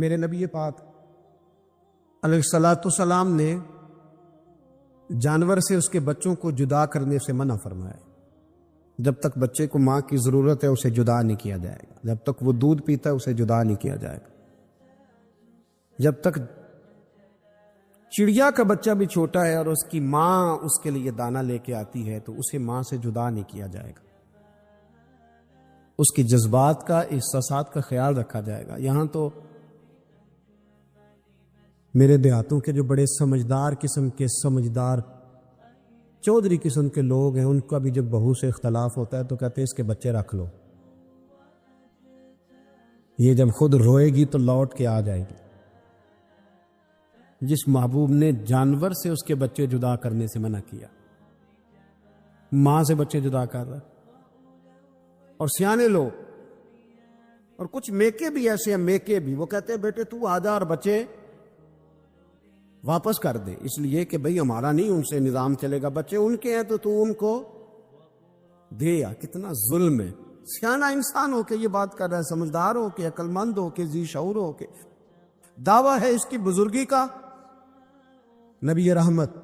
میرے نبی پاک علیہ الصلوۃ والسلام نے جانور سے اس کے بچوں کو جدا کرنے سے منع فرمایا۔ جب تک بچے کو ماں کی ضرورت ہے اسے جدا نہیں کیا جائے گا، جب تک وہ دودھ پیتا ہے اسے جدا نہیں کیا جائے گا، جب تک چڑیا کا بچہ بھی چھوٹا ہے اور اس کی ماں اس کے لیے دانہ لے کے آتی ہے تو اسے ماں سے جدا نہیں کیا جائے گا، اس کی جذبات کا، احساسات کا خیال رکھا جائے گا۔ یہاں تو میرے دیہاتوں کے جو بڑے سمجھدار قسم کے سمجھدار چودھری قسم کے لوگ ہیں، ان کا بھی جب بہو سے اختلاف ہوتا ہے تو کہتے ہیں اس کے بچے رکھ لو، یہ جب خود روئے گی تو لوٹ کے آ جائے گی۔ جس محبوب نے جانور سے اس کے بچے جدا کرنے سے منع کیا، ماں سے بچے جدا کر رہا ہے۔ اور سیانے لوگ اور کچھ میکے بھی ایسے ہیں، میکے بھی وہ کہتے ہیں بیٹے تو آجا اور بچے واپس کر دے، اس لیے کہ بھئی ہمارا نہیں ان سے نظام چلے گا، بچے ان کے ہیں تو ان کو دے۔ یا کتنا ظلم ہے۔ سیانہ انسان ہو کے یہ بات کر رہا ہے، سمجھدار ہو کے، عقل مند ہو کے، ذی شعور ہو کے، دعویٰ ہے اس کی بزرگی کا۔ نبی رحمت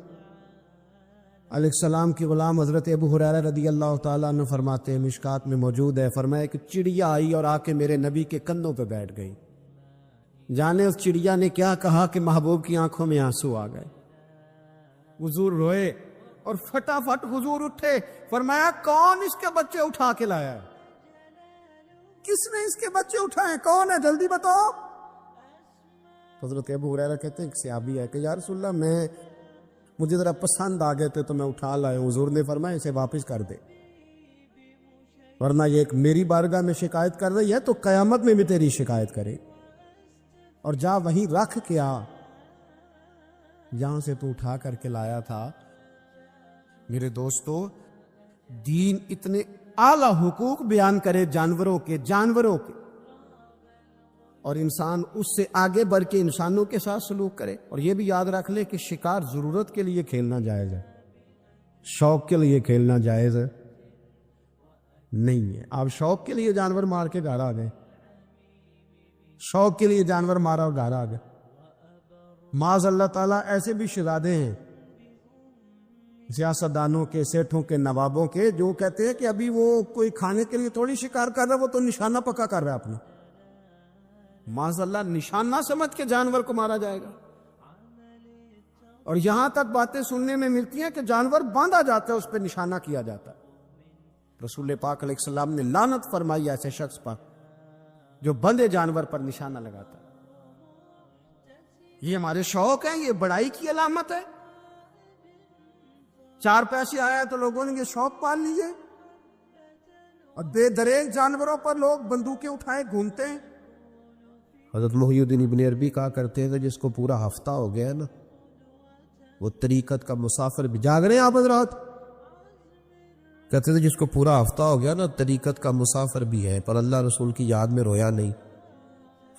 علیہ السلام کی غلام حضرت ابو ہریرہ رضی اللہ تعالیٰ عنہ فرماتے ہیں، مشکات میں موجود ہے، فرمایا کہ چڑیا آئی اور آ کے میرے نبی کے کندھوں پہ بیٹھ گئی۔ جانے اس چڑیا نے کیا کہا کہ محبوب کی آنکھوں میں آنسو آ گئے۔ حضور روئے اور فٹافٹ حضور اٹھے، فرمایا کون اس کے بچے اٹھا کے لایا ہے؟ کس نے اس کے بچے اٹھائے؟ کون ہے؟ جلدی بتاؤ۔ حضرت ابو ہریرہ کہتے ہیں کہ صحابی ہے کہ یا رسول اللہ مجھے ذرا پسند آ گئے تھے تو میں اٹھا لایا ہوں۔ حضور نے فرمایا اسے واپس کر دے، ورنہ یہ ایک میری بارگاہ میں شکایت کر رہی ہے تو قیامت میں بھی تیری شکایت کرے، اور جا وہیں رکھ کے آ جہاں سے تو اٹھا کر کے لایا تھا۔ میرے دوستو، دین اتنے اعلیٰ حقوق بیان کرے جانوروں کے اور انسان اس سے آگے بڑھ کے انسانوں کے ساتھ سلوک کرے۔ اور یہ بھی یاد رکھ لے کہ شکار ضرورت کے لیے کھیلنا جائز ہے، شوق کے لیے کھیلنا جائز نہیں ہے۔ آپ شوق کے لیے جانور مار کے گھر آ گئے، شوق کے لیے جانور مارا اور گھر آ گئے۔ معاذ اللہ تعالیٰ ایسے بھی شہزادے ہیں سیاستدانوں کے، سیٹھوں کے، نوابوں کے، جو کہتے ہیں کہ ابھی وہ کوئی کھانے کے لیے تھوڑی شکار کر رہا ہے، وہ تو نشانہ پکا کر رہا ہے اپنا۔ معاذ اللہ نشانہ سمجھ کے جانور کو مارا جائے گا۔ اور یہاں تک باتیں سننے میں ملتی ہیں کہ جانور باندھا جاتا ہے، اس پہ نشانہ کیا جاتا ہے۔ رسول پاک علیہ السلام نے لعنت فرمائی ایسے شخص پر جو بندھے جانور پر نشانہ لگاتا ہے۔ یہ ہمارے شوق ہیں، یہ بڑائی کی علامت ہے۔ 4 پیسے آیا تو لوگوں نے یہ شوق پال لیے، اور بے دریغ جانوروں پر لوگ بندوقیں اٹھائے گھومتے ہیں۔ حضرت محی الدین ابن عربی کہا کرتے ہیں کہ جس کو پورا ہفتہ ہو گیا نا، وہ طریقت کا مسافر بھی۔ جاگ رہے ہیں آپ حضرات؟ کہتے تھے جس کو پورا ہفتہ ہو گیا نا، طریقت کا مسافر بھی ہے، پر اللہ رسول کی یاد میں رویا نہیں۔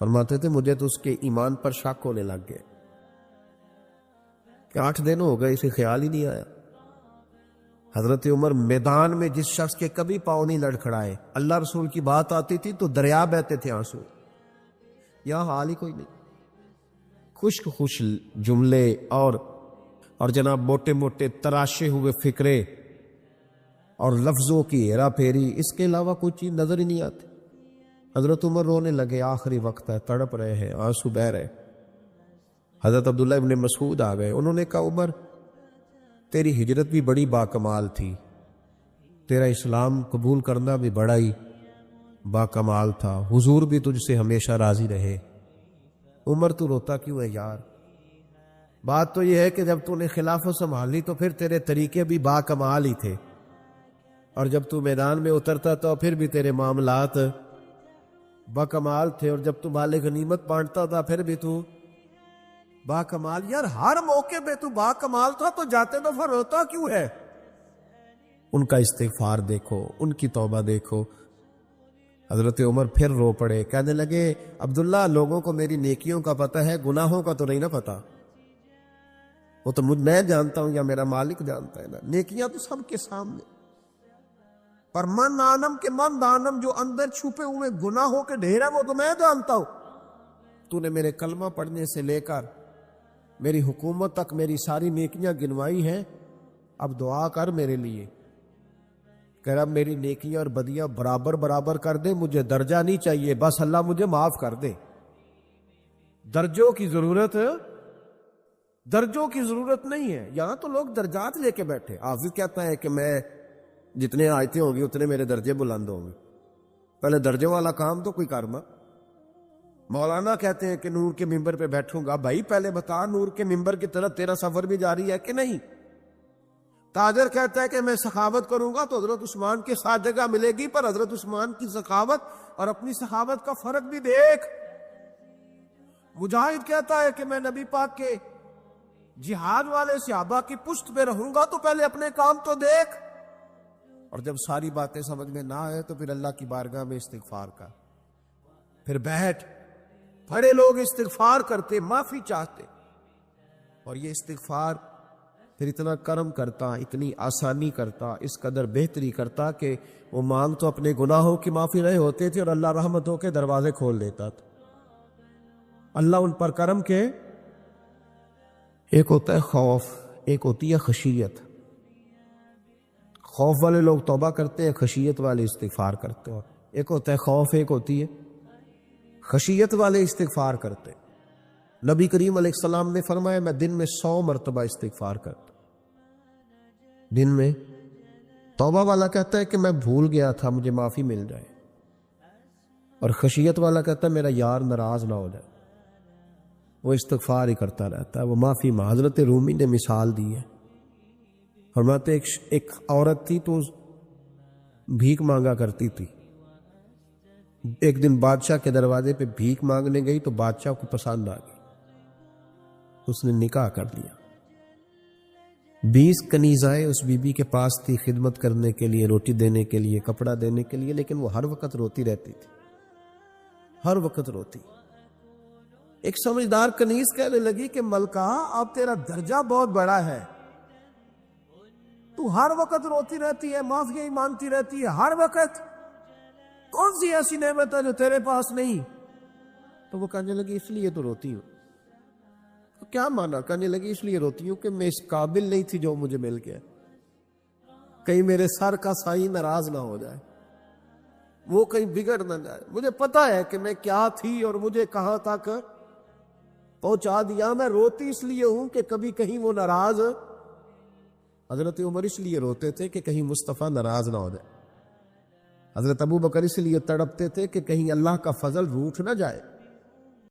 فرماتے تھے مجھے تو اس کے ایمان پر شک ہونے لگ گئے کہ 8 دن ہو گئے اسے خیال ہی نہیں آیا۔ حضرت عمر میدان میں جس شخص کے کبھی پاؤں نہیں لڑکھڑائے، اللہ رسول کی بات آتی تھی تو دریا بہتے تھے آنسو۔ یہاں حال ہی کوئی نہیں، خشک جملے اور جناب موٹے موٹے تراشے ہوئے فکرے اور لفظوں کی ہیرا پھیری، اس کے علاوہ کوئی چیز نظر ہی نہیں آتی۔ حضرت عمر رونے لگے، آخری وقت ہے، تڑپ رہے ہیں، آنسو بہہ رہے۔ حضرت عبداللہ ابن مسعود آ گئے، انہوں نے کہا عمر تیری ہجرت بھی بڑی باکمال تھی، تیرا اسلام قبول کرنا بھی بڑا ہی باکمال تھا، حضور بھی تجھ سے ہمیشہ راضی رہے۔ عمر تو روتا کیوں ہے یار؟ بات تو یہ ہے کہ جب تو نے خلافت سنبھالی تو پھر تیرے طریقے بھی باکمال ہی تھے، اور جب تو میدان میں اترتا تو پھر بھی تیرے معاملات باکمال تھے، اور جب تو مال غنیمت بانٹتا تھا پھر بھی تو باکمال۔ یار ہر موقع پہ تو باکمال تھا تو جاتے دفعہ روتا کیوں ہے؟ ان کا استغفار دیکھو، ان کی توبہ دیکھو۔ حضرت عمر پھر رو پڑے، کہنے لگے عبداللہ لوگوں کو میری نیکیوں کا پتہ ہے، گناہوں کا تو نہیں نا پتہ۔ وہ تو میں جانتا ہوں یا میرا مالک جانتا ہے نا، نیکیاں تو سب کے سامنے، پر من عالم کے من دانم جو اندر چھپے ہوئے گناہوں کے ڈھیر ہے وہ تو میں جانتا ہوں۔ تو نے میرے کلمہ پڑھنے سے لے کر میری حکومت تک میری ساری نیکیاں گنوائی ہیں، اب دعا کر میرے لیے کہ رب میری نیکیاں اور بدیاں برابر برابر کر دے، مجھے درجہ نہیں چاہیے، بس اللہ مجھے معاف کر دے۔ درجوں کی ضرورت نہیں ہے۔ یہاں تو لوگ درجات لے کے بیٹھے۔ حافظ کہتا ہے کہ میں جتنے آیتیں ہوں گی اتنے میرے درجے بلند ہوں گے۔ پہلے درجے والا کام تو کوئی کرما۔ مولانا کہتے ہیں کہ نور کے ممبر پہ بیٹھوں گا، بھائی پہلے بتا نور کے ممبر کی طرف تیرا سفر بھی جاری ہے کہ نہیں؟ تاجر کہتا ہے کہ میں سخاوت کروں گا تو حضرت عثمان کے ساتھ جگہ ملے گی، پر حضرت عثمان کی سخاوت اور اپنی سخاوت کا فرق بھی دیکھ۔ مجاہد کہتا ہے کہ میں نبی پاک کے جہاد والے صحابہ کی پشت پہ رہوں گا تو پہلے اپنے کام تو دیکھ۔ اور جب ساری باتیں سمجھ میں نہ آئے تو پھر اللہ کی بارگاہ میں استغفار کا، پھر بیٹھ۔ بڑے لوگ استغفار کرتے، معافی چاہتے، اور یہ استغفار پھر اتنا کرم کرتا، اتنی آسانی کرتا، اس قدر بہتری کرتا کہ وہ مانگ تو اپنے گناہوں کی معافی رہے ہوتے تھے اور اللہ رحمتوں کے دروازے کھول دیتا تھا۔ اللہ ان پر کرم کے، ایک ہوتا ہے خوف، ایک ہوتی ہے خشیت۔ خوف والے لوگ توبہ کرتے ہیں، خشیت والے استغفار کرتے ہیں۔ ایک ہوتا ہے خوف، ایک ہوتی ہے خشیت والے استغفار کرتے۔ نبی کریم علیہ السلام نے فرمایا میں دن میں 100 مرتبہ استغفار کرتا۔ دن میں توبہ والا کہتا ہے کہ میں بھول گیا تھا، مجھے معافی مل جائے، اور خشیت والا کہتا ہے میرا یار ناراض نہ ہو جائے، وہ استغفار ہی کرتا رہتا ہے، وہ معافی ماں۔ حضرت رومی نے مثال دی ہے، فرماتے ایک عورت تھی تو بھیک مانگا کرتی تھی۔ ایک دن بادشاہ کے دروازے پہ بھیک مانگنے گئی تو بادشاہ کو پسند آ گئی، اس نے نکاح کر لیا۔ 20 کنیزائیں اس بی بی کے پاس تھی خدمت کرنے کے لیے، روٹی دینے کے لیے، کپڑا دینے کے لیے، لیکن وہ ہر وقت روتی رہتی تھی، ہر وقت روتی۔ ایک سمجھدار کنیز کہنے لگی کہ ملکہ اب تیرا درجہ بہت بڑا ہے، تو ہر وقت روتی رہتی ہے، معافیاں ہی مانگتی رہتی ہے ہر وقت، کون سی ایسی نعمت ہے جو تیرے پاس نہیں؟ تو وہ کہنے لگی اس لیے تو روتی ہوں۔ تو کیا مانا؟ کہنے لگی اس لیے روتی ہوں کہ میں اس قابل نہیں تھی جو مجھے مل گیا، کہیں میرے سر کا سائیں ناراض نہ ہو جائے، وہ کہیں بگڑ نہ جائے۔ مجھے پتا ہے کہ میں کیا تھی اور مجھے کہاں تک پہنچا دیا، میں روتی اس لیے ہوں کہ کبھی کہیں وہ ناراض۔ حضرت عمر اس لیے روتے تھے کہ کہیں مصطفیٰ ناراض نہ ہو جائے، حضرت ابو بکر اس لیے تڑپتے تھے کہ کہیں اللہ کا فضل روٹھ نہ جائے۔